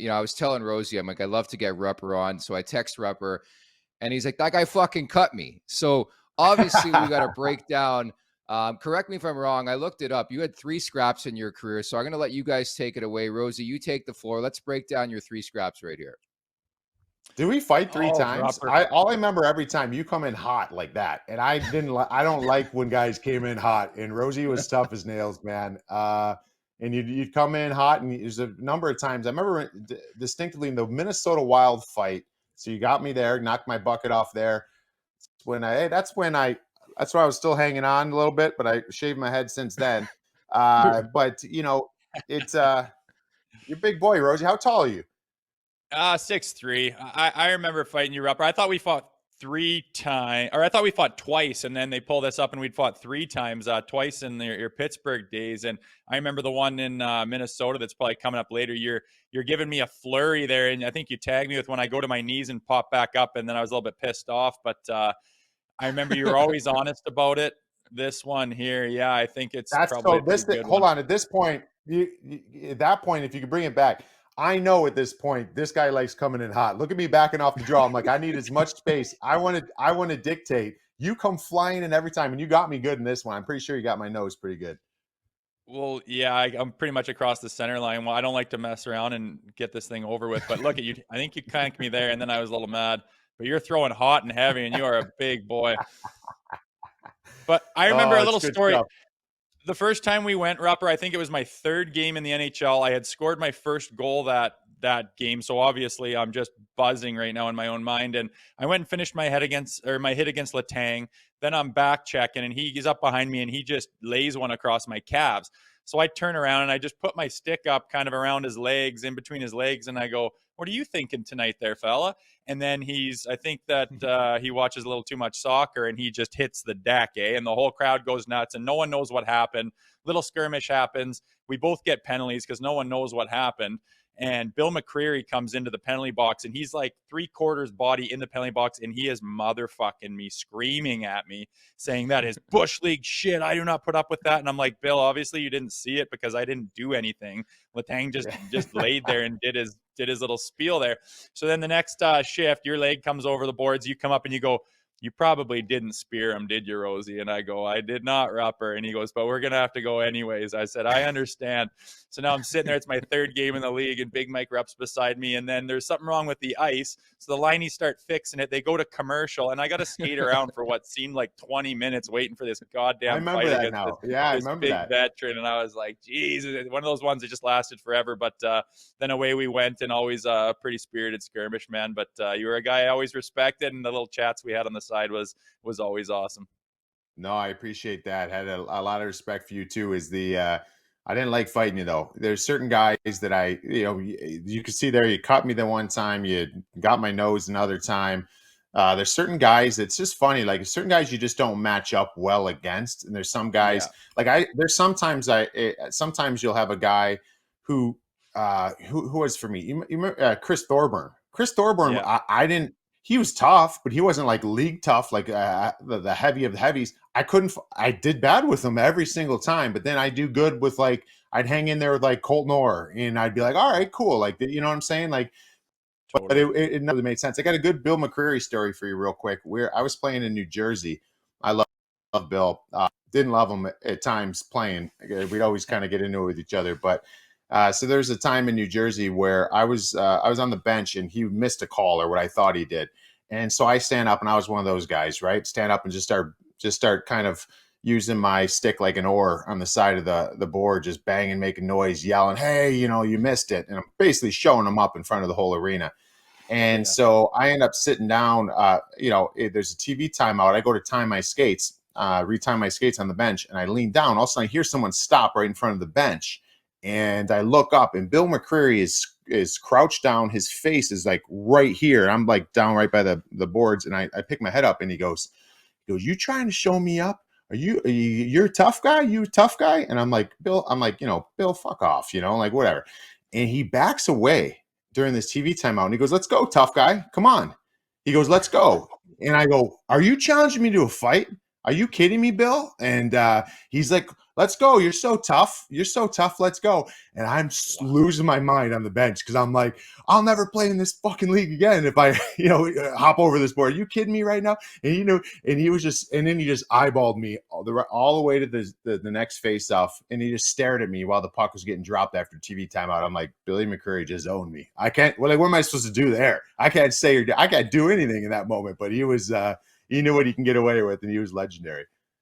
I was telling Rosey, I'm like, I love to get Rupper on. So I text Rupper and he's like, that guy fucking cut me. So obviously we got to break down. Correct me if I'm wrong. I looked it up. You had 3 scraps in your career. So I'm going to let you guys take it away. Rosey, you take the floor. Let's break down your 3 scraps right here. Did we fight 3 Oh, times? Rupper. All I remember every time you come in hot like that, and I don't like when guys came in hot. And Rosey was tough as nails, man. And you'd come in hot, and there's a number of times I remember distinctly in the Minnesota Wild fight. So you got me there, knocked my bucket off there. That's why I was still hanging on a little bit, but I shaved my head since then. But it's you're a big boy, Rosey. How tall are you? 6'3". I remember fighting you, Rupper. I thought we fought 3 times, or I thought we fought twice, and then they pulled us up and we'd fought 3 times, twice in your Pittsburgh days. And I remember the one in Minnesota that's probably coming up later. You're giving me a flurry there, and I think you tagged me with when I go to my knees and pop back up, and then I was a little bit pissed off. But I remember you were always honest about it. This one here, yeah, I think it's probably hold on. At this point, at that point, if you could bring it back, I know at this point this guy likes coming in hot. Look at me backing off the draw. I'm like, I need as much space. I want to dictate. You come flying in every time, and you got me good in this one. I'm pretty sure you got my nose pretty good. Well, yeah, I'm pretty much across the center line. Well, I don't like to mess around and get this thing over with. But look at you. I think you canked me there, and then I was a little mad. But you're throwing hot and heavy, and you are a big boy. But I remember a little story. Stuff. The first time we went, Rupper, I think it was my 3rd game in the NHL. I had scored my first goal that game, so obviously I'm just buzzing right now in my own mind. And I went and finished my hit against Letang. Then I'm back checking, and he's up behind me, and he just lays one across my calves. So I turn around and I just put my stick up kind of around his legs, in between his legs, and I go, "What are you thinking tonight there, fella?" And then I think that he watches a little too much soccer, and he just hits the deck, and the whole crowd goes nuts, and no one knows what happened. Little skirmish happens. We both get penalties because no one knows what happened. And Bill McCreary comes into the penalty box, and he's like 3/4 body in the penalty box, and he is motherfucking me, screaming at me, saying that is Bush League shit. I do not put up with that. And I'm like, Bill, obviously you didn't see it because I didn't do anything. Letang just laid there and did his little spiel there. So then the next shift, your leg comes over the boards. You come up and you go, "You probably didn't spear him, did you, Rosey?" And I go, "I did not, Rupper." And he goes, "But we're going to have to go anyways." I said, "I understand." So now I'm sitting there. It's my 3rd game in the league, and Big Mike Rupp's beside me. And then there's something wrong with the ice. So the lineys start fixing it. They go to commercial, and I got to skate around for what seemed like 20 minutes waiting for this goddamn fight against this big veteran. And I was like, Jesus, one of those ones that just lasted forever. But then away we went, and always a pretty spirited skirmish, man. But you were a guy I always respected, and the little chats we had on the side was always awesome. No, I appreciate that. Had a lot of respect for you too. I didn't like fighting you though. There's certain guys that you can see there. You cut me the one time, you got my nose another time. There's certain guys. It's just funny. Like certain guys you just don't match up well against, and there's some guys there's sometimes you'll have a guy who was for me. You remember, Chris Thorburn. Chris Thorburn. Yeah. I didn't. He was tough, but he wasn't like league tough, like the heavy of the heavies. I did bad with him every single time, but then I do good with I'd hang in there with like Colton Orr, and I'd be like, all right, cool. Like, you know what I'm saying? Like, totally. But it never made sense. I got a good Bill McCreary story for you real quick. I was playing in New Jersey. I love Bill. Didn't love him at times playing. We'd always kind of get into it with each other, but so there's a time in New Jersey where I was on the bench and he missed a call or what I thought he did. And so I stand up, and I was one of those guys, right? Stand up and just start kind of using my stick like an oar on the side of the board, just banging, making noise, yelling, "Hey, you missed it." And I'm basically showing them up in front of the whole arena. And so I end up sitting down, there's a TV timeout. I go to time my skates, retime my skates on the bench, and I lean down. All of a sudden I hear someone stop right in front of the bench. And I look up, and Bill McCreary is crouched down. His face is like right here. I'm like down right by the boards, and I pick my head up, and he goes, "You trying to show me up? You're a tough guy? You a tough guy?" And I'm like, Bill, Bill, fuck off, like whatever. And he backs away during this TV timeout, and he goes, "Let's go, tough guy. Come on." He goes, "Let's go." And I go, "Are you challenging me to a fight? Are you kidding me, Bill?" And he's like, let's go. You're so tough. You're so tough. Let's go. And I'm losing my mind on the bench because I'm like, I'll never play in this fucking league again if I, hop over this board. Are you kidding me right now? And and he was just, and then he just eyeballed me all the way to the next face off, and he just stared at me while the puck was getting dropped after TV timeout. I'm like, Billy McCreary just owned me. I can't. Well, what am I supposed to do there? I can't say I can't do anything in that moment. But he was. He knew what he can get away with, and he was legendary.